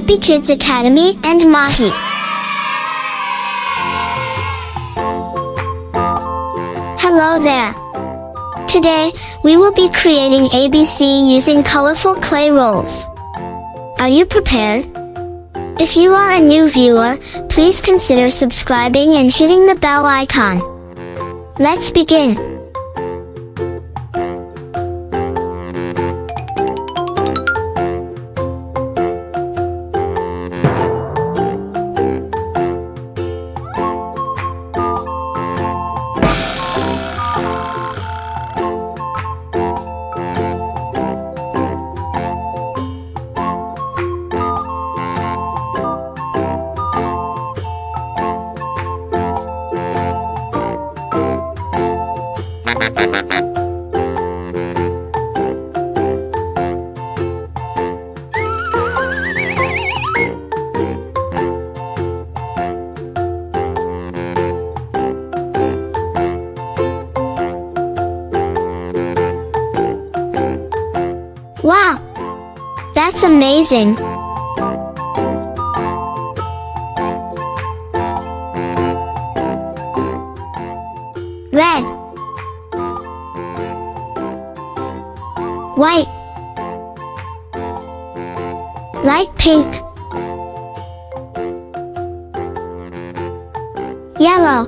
Happy Kids Academy and Mahi. Hello there. Today, we will be creating ABC using colorful clay rolls. Are you prepared? If you are a new viewer, please consider subscribing and hitting the bell icon. Let's begin. Wow! That's amazing! Red, white, light pink, yellow,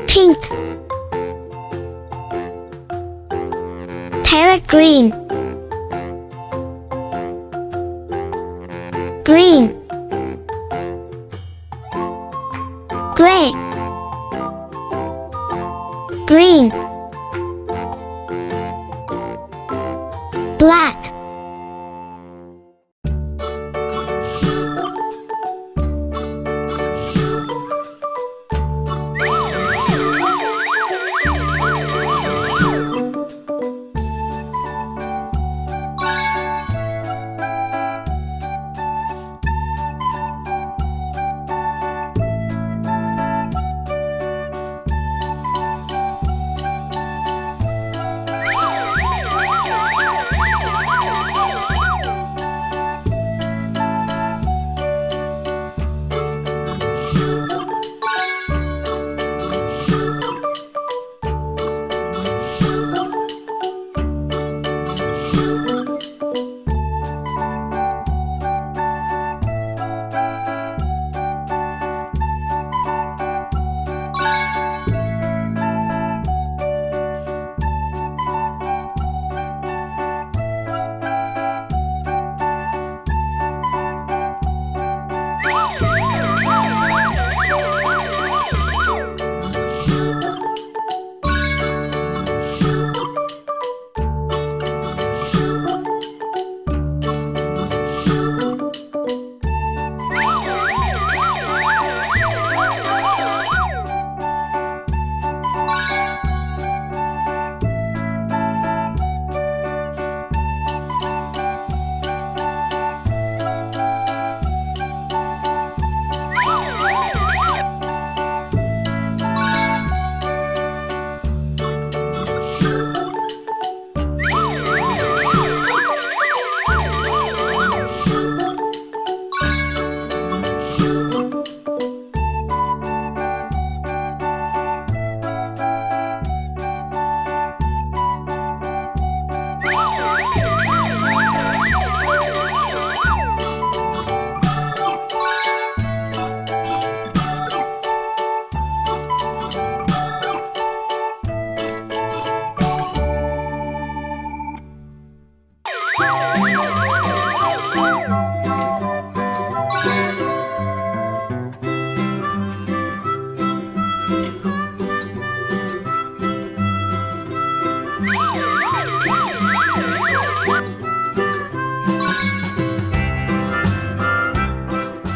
pink, parrot green, green, gray, green, black,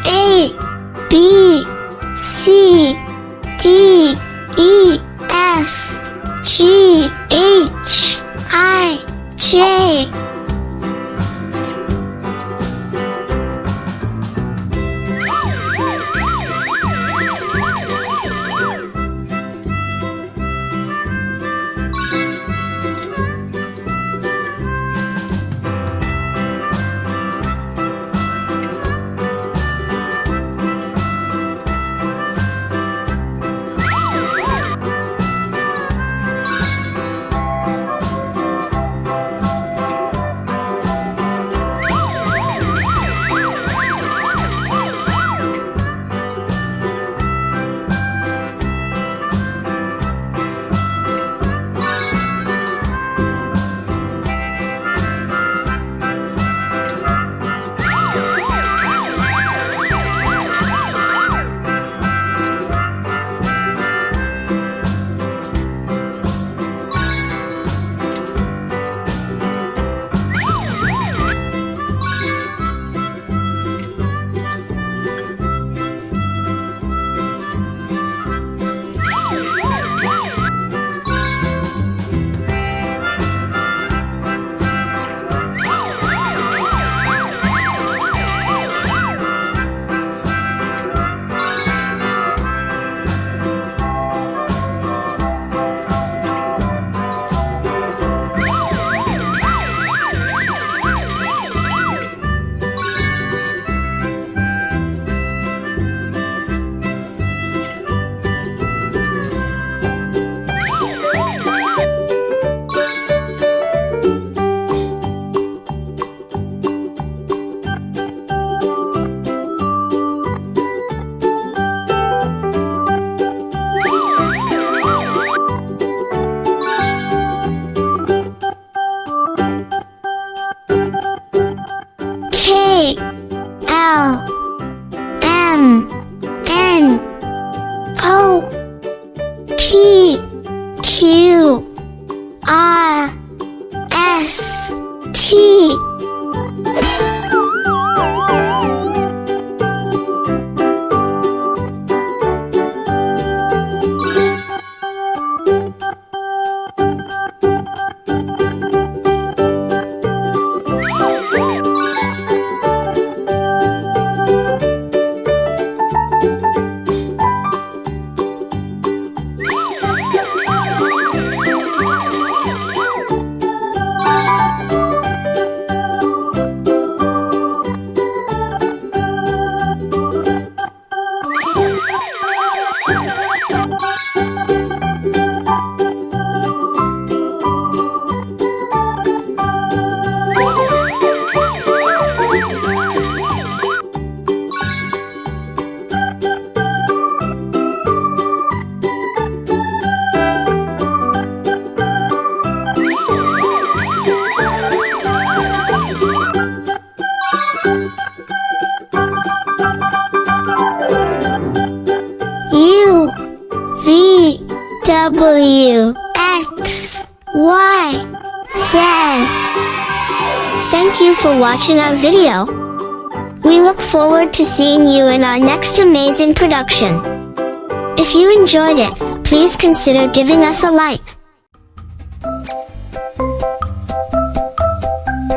A, B, C, D, E, F, G, H, I, J. T. U, V, W, X, Y, Z. Thank you for watching our video. We look forward to seeing you in our next amazing production. If you enjoyed it, please consider giving us a like.